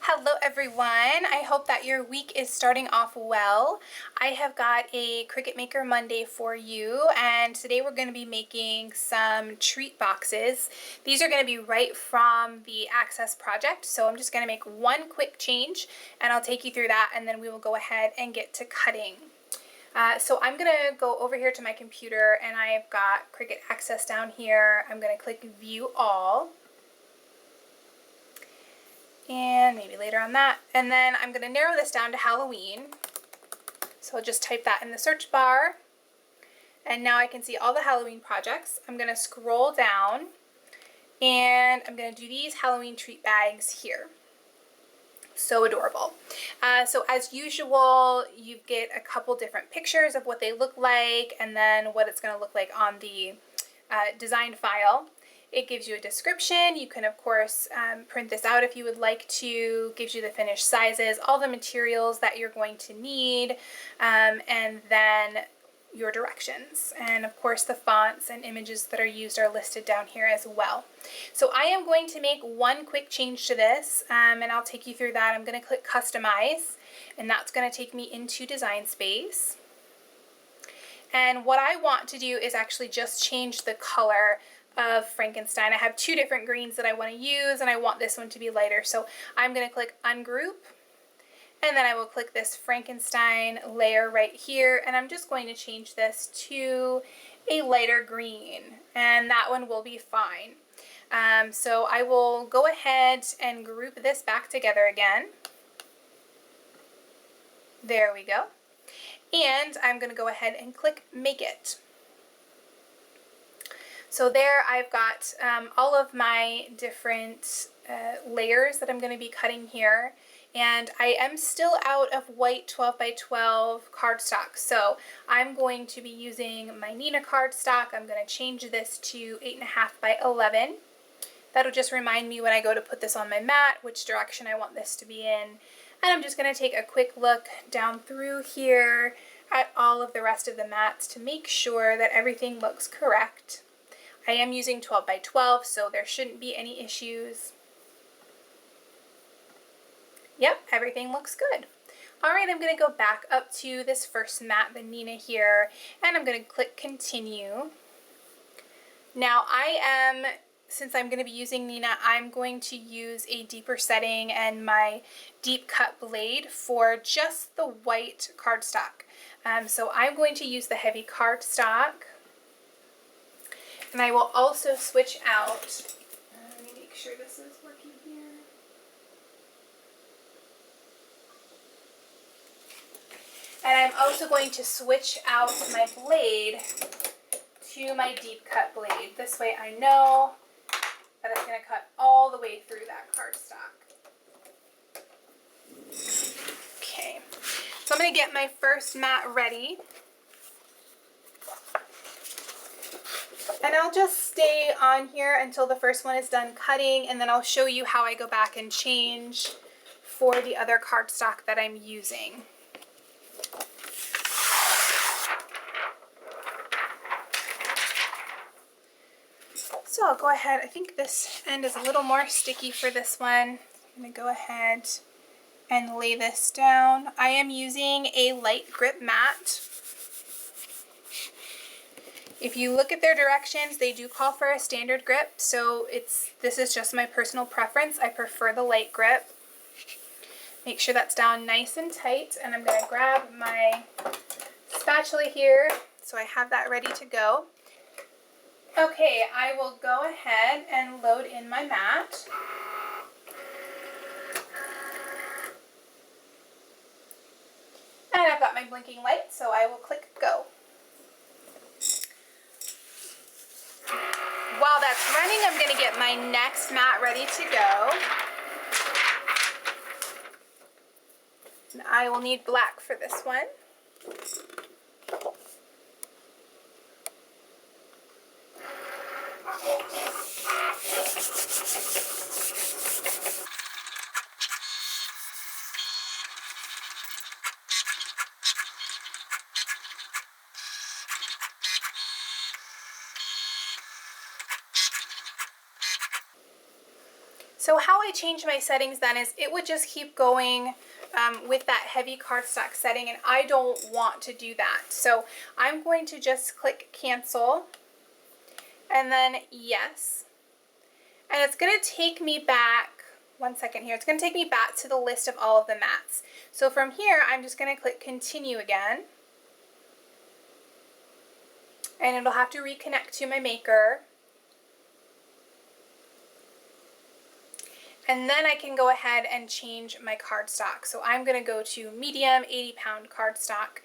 Hello everyone, I hope that your week is starting off well. I have got a Cricut Maker Monday for you, and today we're going to be making some treat boxes. These are going to be right from the Access project, so I'm just going to make one quick change and I'll take you through that, and then we will go ahead and get to cutting. So I'm going to go over here to my computer and I've got Cricut Access down here. I'm going to click View All. And maybe later on that. And then I'm going to narrow this down to Halloween. So I'll just type that in the search bar. And now I can see all the Halloween projects. I'm going to scroll down and I'm going to do these Halloween treat bags here. So adorable. So as usual, you get a couple different pictures of what they look like and then what it's going to look like on the design file. It gives you a description. You can, of course, print this out if you would like to. Gives you the finished sizes, all the materials that you're going to need, and then your directions. And, of course, the fonts and images that are used are listed down here as well. So I am going to make one quick change to this, and I'll take you through that. I'm going to click Customize, and that's going to take me into Design Space. And what I want to do is actually just change the color of Frankenstein. I have two different greens that I want to use and I want this one to be lighter. So I'm going to click Ungroup and then I will click this Frankenstein layer right here and I'm just going to change this to a lighter green and that one will be fine. So I will go ahead and group this back together again. There we go. And I'm going to go ahead and click Make It. So there I've got all of my different layers that I'm going to be cutting here, and I am still out of white 12 by 12 cardstock, so I'm going to be using my Nina cardstock. I'm going to change this to 8.5 by 11. That'll just remind me when I go to put this on my mat which direction I want this to be in, and I'm just going to take a quick look down through here at all of the rest of the mats to make sure that everything looks correct. I am using 12 by 12, so there shouldn't be any issues. Yep, everything looks good. All right, I'm going to go back up to this first mat, the Nina here, and I'm going to click Continue. Now since I'm going to be using Nina, I'm going to use a deeper setting and my deep cut blade for just the white cardstock. So I'm going to use the heavy cardstock. And I will also switch out, let me make sure this is working here. And I'm also going to switch out my blade to my deep cut blade. This way I know that it's going to cut all the way through that cardstock. Okay, so I'm going to get my first mat ready. And I'll just stay on here until the first one is done cutting, and then I'll show you how I go back and change for the other cardstock that I'm using. So I'll go ahead, I think this end is a little more sticky for this one. I'm going to go ahead and lay this down. I am using a LightGrip Mat. If you look at their directions, they do call for a standard grip, so this is just my personal preference. I prefer the light grip. Make sure that's down nice and tight, and I'm going to grab my spatula here so I have that ready to go. Okay, I will go ahead and load in my mat. And I've got my blinking light, so I will click Go. While that's running, I'm going to get my next mat ready to go. And I will need black for this one. So how I changed my settings then is it would just keep going with that heavy cardstock setting, and I don't want to do that. So I'm going to just click cancel and then yes. And it's going to take me back, one second here, it's going to take me back to the list of all of the mats. So from here, I'm just going to click continue again. And it'll have to reconnect to my maker. And then I can go ahead and change my cardstock. So I'm going to go to medium 80-pound cardstock.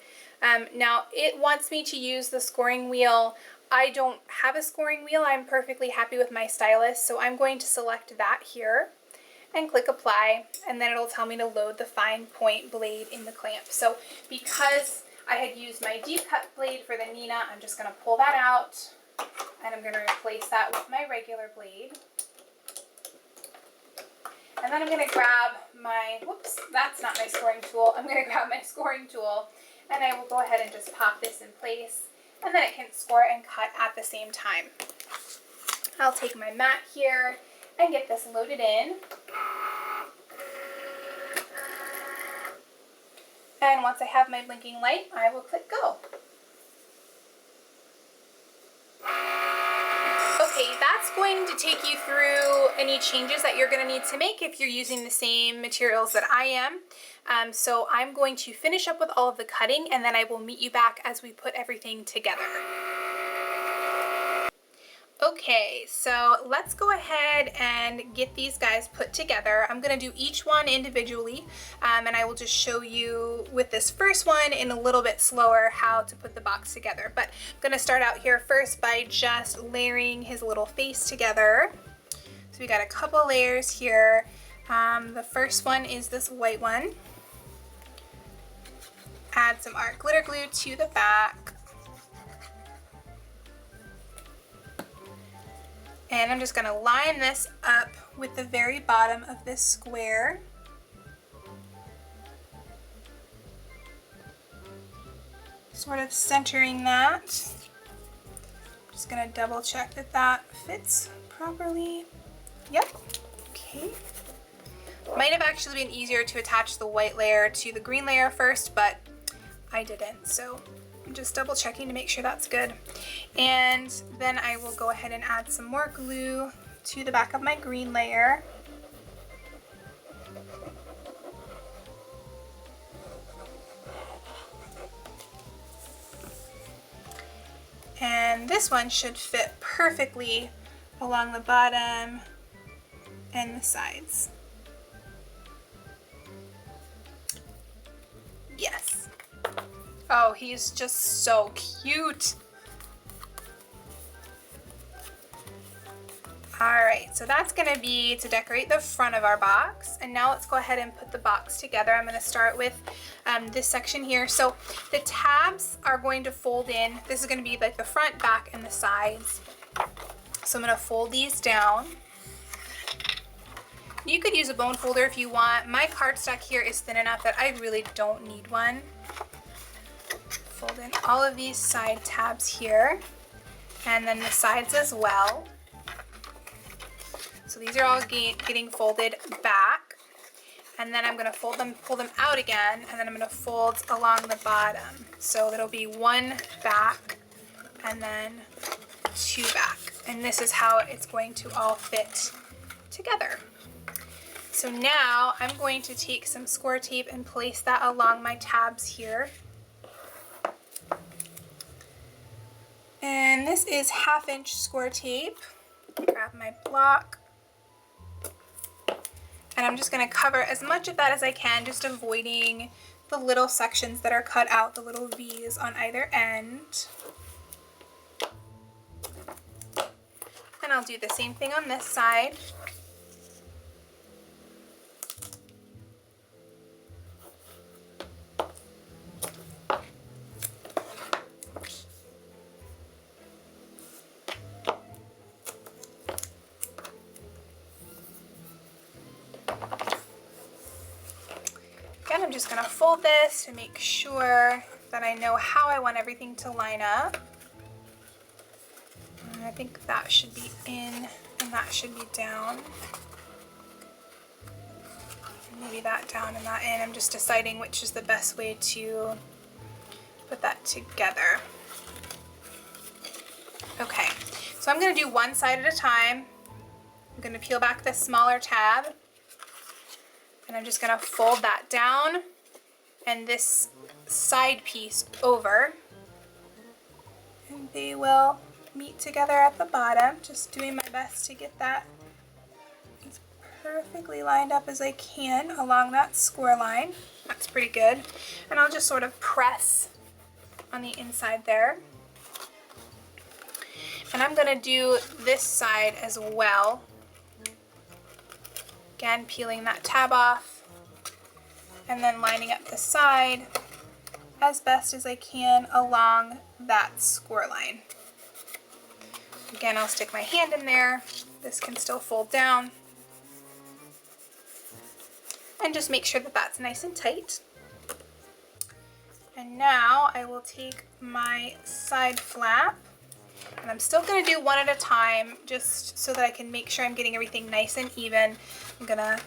Now it wants me to use the scoring wheel. I don't have a scoring wheel. I'm perfectly happy with my stylus. So I'm going to select that here and click apply. And then it'll tell me to load the fine point blade in the clamp. So because I had used my deep cut blade for the Nina, I'm just going to pull that out and I'm going to replace that with my regular blade. And then I'm going to grab my, whoops, that's not my scoring tool. I'm going to grab my scoring tool and I will go ahead and just pop this in place, and then it can score and cut at the same time. I'll take my mat here and get this loaded in. And once I have my blinking light, I will click go. Okay, that's going to take you through any changes that you're going to need to make if you're using the same materials that I am. So I'm going to finish up with all of the cutting, and then I will meet you back as we put everything together. Okay, so let's go ahead and get these guys put together. I'm going to do each one individually, and I will just show you with this first one in a little bit slower how to put the box together. But I'm going to start out here first by just layering his little face together. So we got a couple layers here. The first one is this white one. Add some art glitter glue to the back. And I'm just going to line this up with the very bottom of this square. Sort of centering that. Just going to double check that that fits properly. Yep. Okay. Might have actually been easier to attach the white layer to the green layer first, but I didn't. So I'm just double checking to make sure that's good. And then I will go ahead and add some more glue to the back of my green layer. And this one should fit perfectly along the bottom and the sides. Yes. Oh, he's just so cute. Alright, so that's going to be to decorate the front of our box. And now let's go ahead and put the box together. I'm going to start with this section here. So the tabs are going to fold in. This is going to be like the front, back, and the sides. So I'm going to fold these down. You could use a bone folder if you want. My cardstock here is thin enough that I really don't need one. Fold in all of these side tabs here, and then the sides as well. So these are all getting folded back, and then I'm going to pull them out again, and then I'm going to fold along the bottom. So that'll be one back and then two back, and this is how it's going to all fit together. So now I'm going to take some Scor-Tape and place that along my tabs here. And this is 1/2" Scor-Tape. Grab my block. And I'm just going to cover as much of that as I can, just avoiding the little sections that are cut out, the little V's on either end. And I'll do the same thing on this side. Again, I'm just going to fold this to make sure that I know how I want everything to line up. And I think that should be in and that should be down. maybe that down and that in. I'm just deciding which is the best way to put that together. Okay, so I'm going to do one side at a time. I'm going to peel back this smaller tab, and I'm just going to fold that down and this side piece over, and they will meet together at the bottom. Just doing my best to get that as perfectly lined up as I can along that score line. That's pretty good. And I'll just sort of press on the inside there. And I'm going to do this side as well. Again, peeling that tab off and then lining up the side as best as I can along that score line. Again, I'll stick my hand in there. This can still fold down. And just make sure that that's nice and tight. And now I will take my side flap, and I'm still going to do one at a time just so that I can make sure I'm getting everything nice and even. I'm going to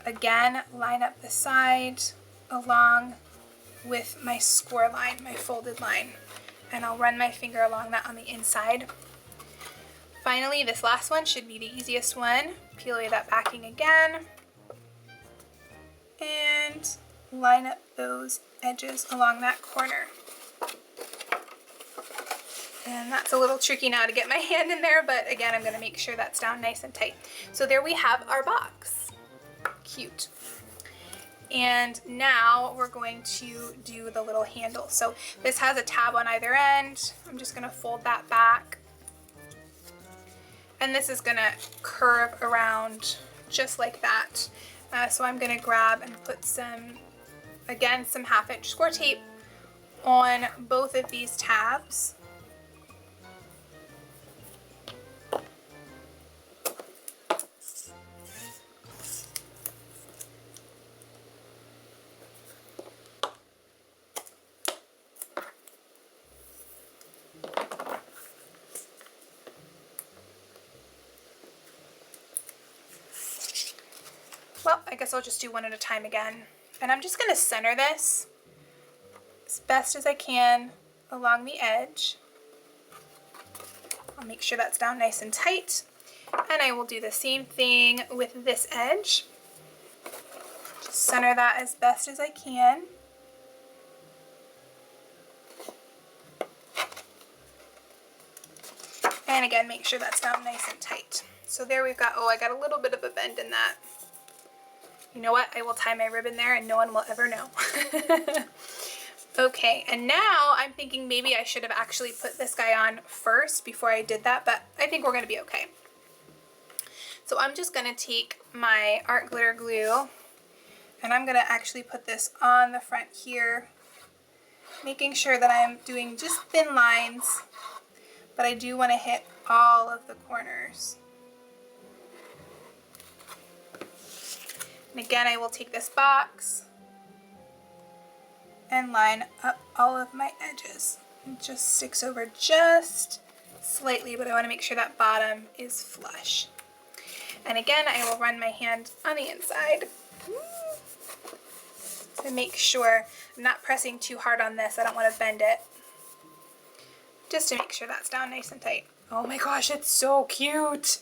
again line up the side along with my score line, my folded line, and I'll run my finger along that on the inside. Finally, this last one should be the easiest one. Peel away that backing again and line up those edges along that corner. And that's a little tricky now to get my hand in there, but again, I'm going to make sure that's down nice and tight. So there we have our box. Cute. And now we're going to do the little handle. So this has a tab on either end. I'm just going to fold that back. And this is going to curve around just like that. So I'm going to grab and put some, again, some 1/2 inch score tape on both of these tabs. Well, I guess I'll just do one at a time again. And I'm just going to center this as best as I can along the edge. I'll make sure that's down nice and tight. And I will do the same thing with this edge. Just center that as best as I can. And again, make sure that's down nice and tight. So there we've got, oh, I got a little bit of a bend in that. You know what? I will tie my ribbon there and no one will ever know. Okay, and now I'm thinking maybe I should have actually put this guy on first before I did that, but I think we're going to be okay. So I'm just going to take my art glitter glue and I'm going to actually put this on the front here, making sure that I'm doing just thin lines, but I do want to hit all of the corners. And again, I will take this box and line up all of my edges. It just sticks over just slightly, but I want to make sure that bottom is flush. And again, I will run my hand on the inside to make sure I'm not pressing too hard on this. I don't want to bend it. Just to make sure that's down nice and tight. Oh my gosh, it's so cute.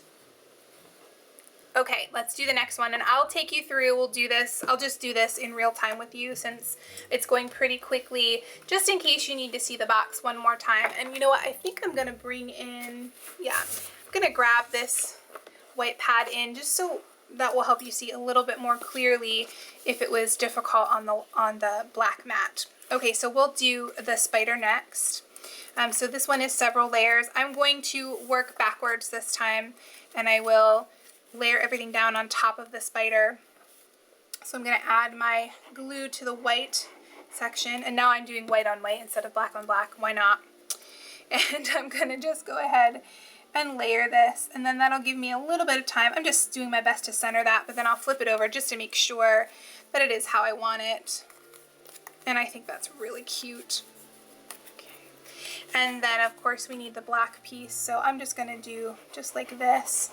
Okay, let's do the next one, and I'll take you through, we'll do this, I'll just do this in real time with you since it's going pretty quickly, just in case you need to see the box one more time. And you know what, I think I'm gonna bring in, yeah, I'm gonna grab this white pad in just so that will help you see a little bit more clearly if it was difficult on the black mat. Okay, so we'll do the spider next. So this one is several layers. I'm going to work backwards this time, and I will layer everything down on top of the spider. So I'm going to add my glue to the white section, and now I'm doing white on white instead of black on black. Why not? And I'm going to just go ahead and layer this, and then that'll give me a little bit of time. I'm just doing my best to center that, but then I'll flip it over just to make sure that it is how I want it. And I think that's really cute. Okay. And then of course we need the black piece, so I'm just going to do just like this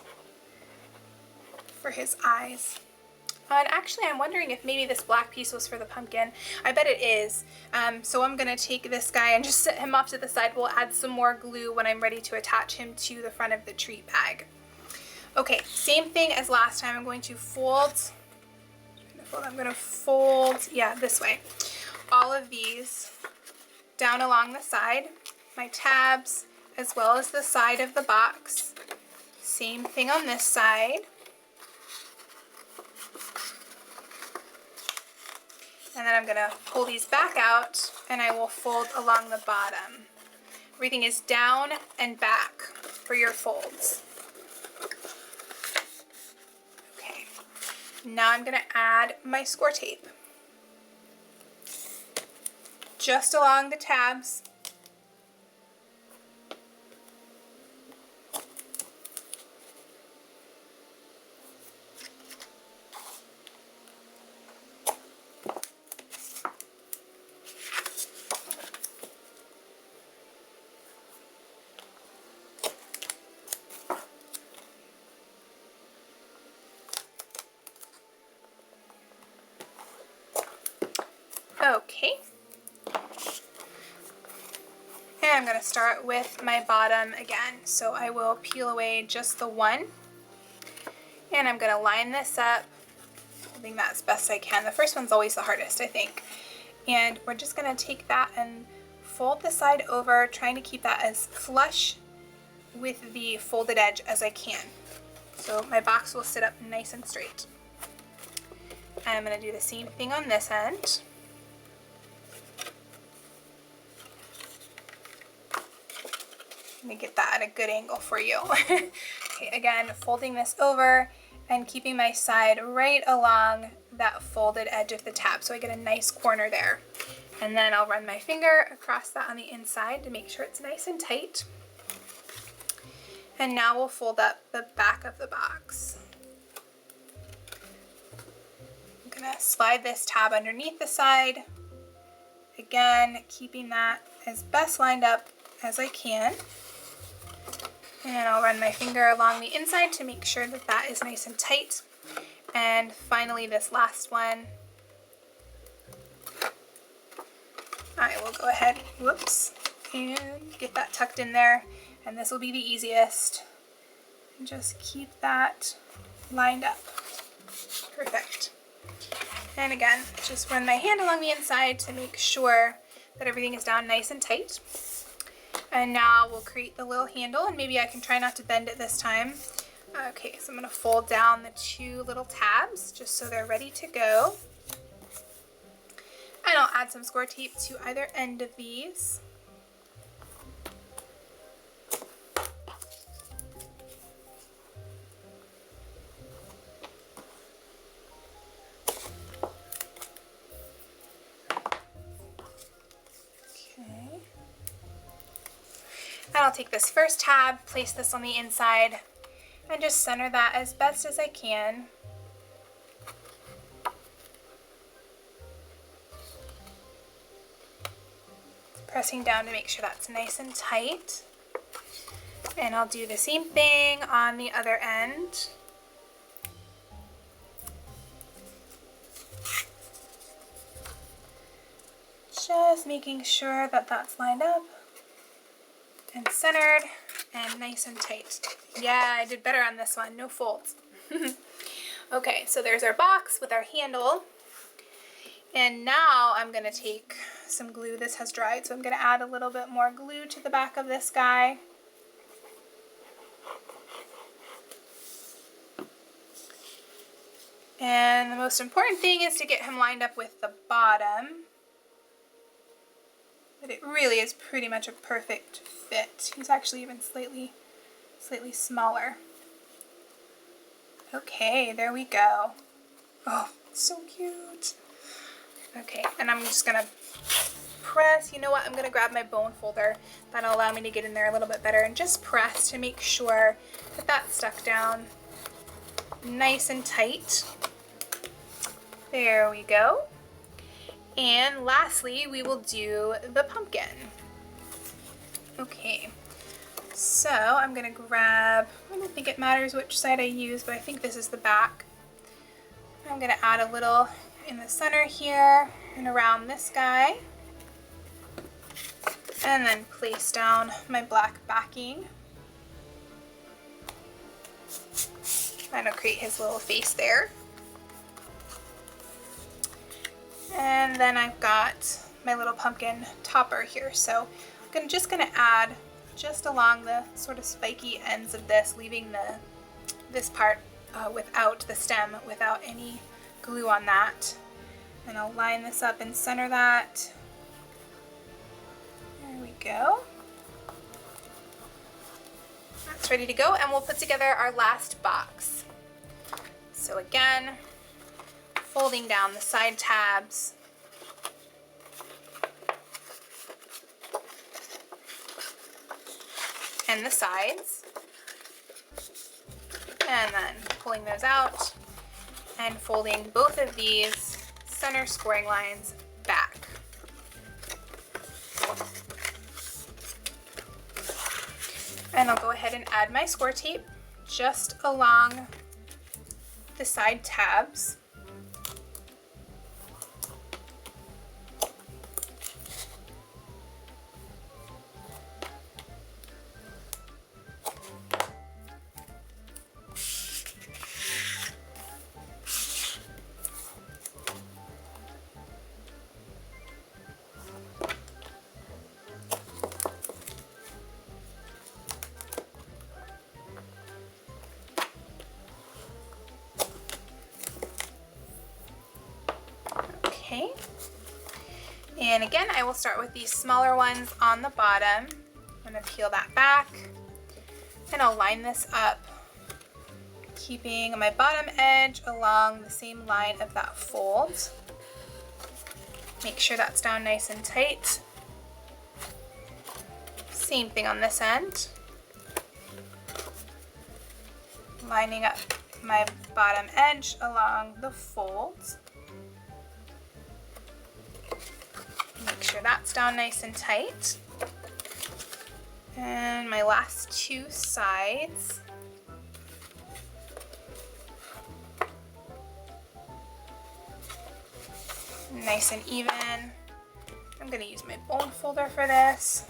for his eyes. And actually, I'm wondering if maybe this black piece was for the pumpkin. I bet it is. So I'm gonna take this guy and just set him off to the side. We'll add some more glue when I'm ready to attach him to the front of the treat bag. Okay, same thing as last time. I'm going to fold, yeah, this way. All of these down along the side, my tabs, as well as the side of the box. Same thing on this side. And then I'm gonna pull these back out and I will fold along the bottom. Everything is down and back for your folds. Okay, now I'm gonna add my Scor-Tape. Just along the tabs. Okay, and I'm going to start with my bottom again. So I will peel away just the one, and I'm going to line this up, holding that as best I can. The first one's always the hardest, I think. And we're just going to take that and fold the side over, trying to keep that as flush with the folded edge as I can. So my box will sit up nice and straight. And I'm going to do the same thing on this end. Let me get that at a good angle for you. Okay, again, folding this over and keeping my side right along that folded edge of the tab so I get a nice corner there. And then I'll run my finger across that on the inside to make sure it's nice and tight. And now we'll fold up the back of the box. I'm gonna slide this tab underneath the side. Again, keeping that as best lined up as I can. And I'll run my finger along the inside to make sure that that is nice and tight. And finally, this last one, I will go ahead, whoops, and get that tucked in there. And this will be the easiest. And just keep that lined up. Perfect. And again, just run my hand along the inside to make sure that everything is down nice and tight. And now we'll create the little handle, and maybe I can try not to bend it this time. Okay, so I'm going to fold down the two little tabs just so they're ready to go. And I'll add some Scor-Tape to either end of these. And I'll take this first tab, place this on the inside, and just center that as best as I can. Pressing down to make sure that's nice and tight. And I'll do the same thing on the other end. Just making sure that that's lined up and centered and nice and tight. Yeah, I did better on this one, no folds. Okay, so there's our box with our handle. And now I'm gonna take some glue. This has dried, so I'm gonna add a little bit more glue to the back of this guy. And the most important thing is to get him lined up with the bottom. But it really is pretty much a perfect fit. He's actually even slightly smaller. Okay, there we go. Oh, so cute. Okay, and I'm just gonna press. You know what? I'm gonna grab my bone folder. That'll allow me to get in there a little bit better, and just press to make sure that that's stuck down nice and tight. There we go. And lastly, we will do the pumpkin. Okay, so I'm gonna grab, I don't think it matters which side I use, but I think this is the back. I'm going to add a little in the center here and around this guy. And then place down my black backing. And I'll create his little face there. And then I've got my little pumpkin topper here. So I'm just gonna add just along the sort of spiky ends of this, leaving this part without the stem, without any glue on that. And I'll line this up and center that. There we go. That's ready to go, and we'll put together our last box. So again, folding down the side tabs. And the sides. And then pulling those out and folding both of these center scoring lines back. And I'll go ahead and add my Scor-Tape just along the side tabs. Okay, and again I will start with these smaller ones on the bottom. I'm going to peel that back and I'll line this up, keeping my bottom edge along the same line of that fold. Make sure that's down nice and tight. Same thing on this end. Lining up my bottom edge along the folds. Make sure that's down nice and tight. And my last two sides. Nice and even. I'm going to use my bone folder for this.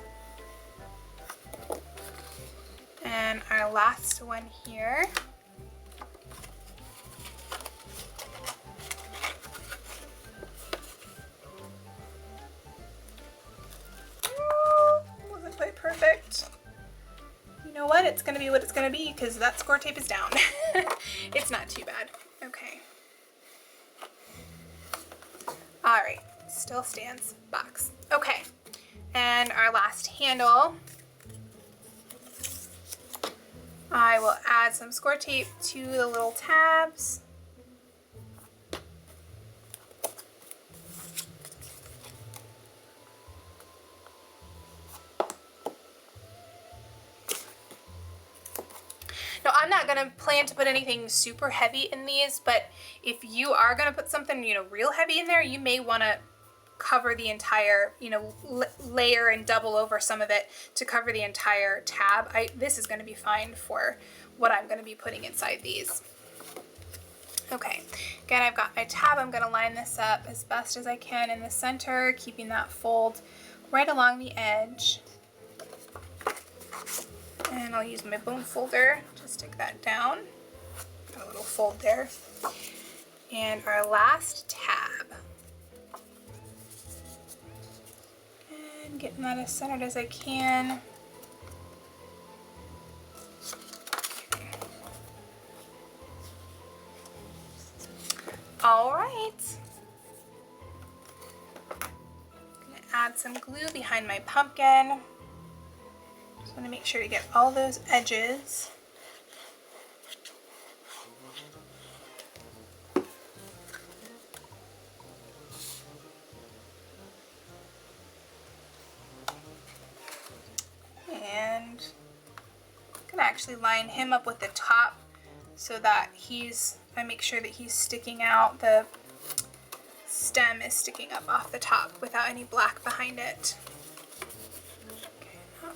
And our last one here. Wasn't quite perfect. You know what? It's going to be what it's going to be because that Scor-Tape is down. It's not too bad. Okay. Alright, still stands box. Okay, and our last handle. I will add some Scor-Tape to the little tabs. Now, I'm not going to plan to put anything super heavy in these, but if you are going to put something, real heavy in there, you may want to cover the entire, layer and double over some of it to cover the entire tab. This is going to be fine for what I'm going to be putting inside these. Okay, again, I've got my tab. I'm going to line this up as best as I can in the center, keeping that fold right along the edge. And I'll use my bone folder to stick that down. Got a little fold there. And our last tab. And getting that as centered as I can. All right. I'm gonna add some glue behind my pumpkin. Just want to make sure to get all those edges. And I'm going to actually line him up with the top so that I make sure that he's sticking out, the stem is sticking up off the top without any black behind it.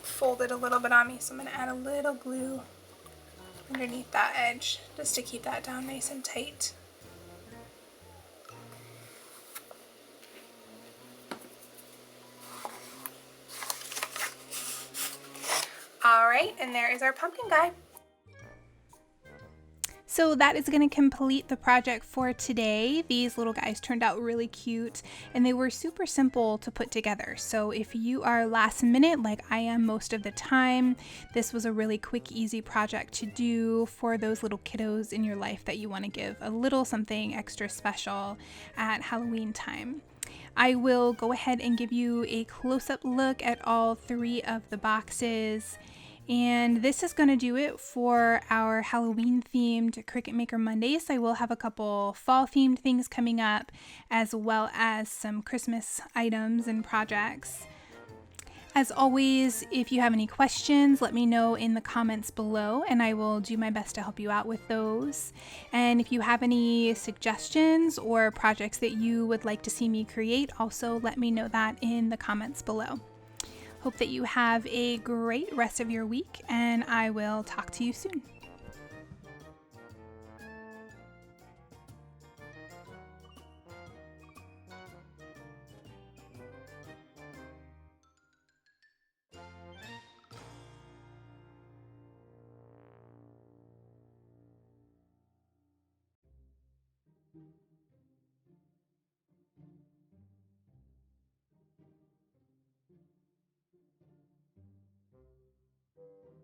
Folded a little bit on me, so I'm going to add a little glue underneath that edge just to keep that down nice and tight. right, and there is our pumpkin guy. So that is going to complete the project for today. These little guys turned out really cute and they were super simple to put together. So if you are last minute like I am most of the time, this was a really quick, easy project to do for those little kiddos in your life that you want to give a little something extra special at Halloween time. I will go ahead and give you a close-up look at all 3 of the boxes. And this is going to do it for our Halloween themed Cricut Maker Mondays. I will have a couple fall themed things coming up, as well as some Christmas items and projects. As always, if you have any questions, let me know in the comments below and I will do my best to help you out with those. And if you have any suggestions or projects that you would like to see me create, also let me know that in the comments below. Hope that you have a great rest of your week, and I will talk to you soon.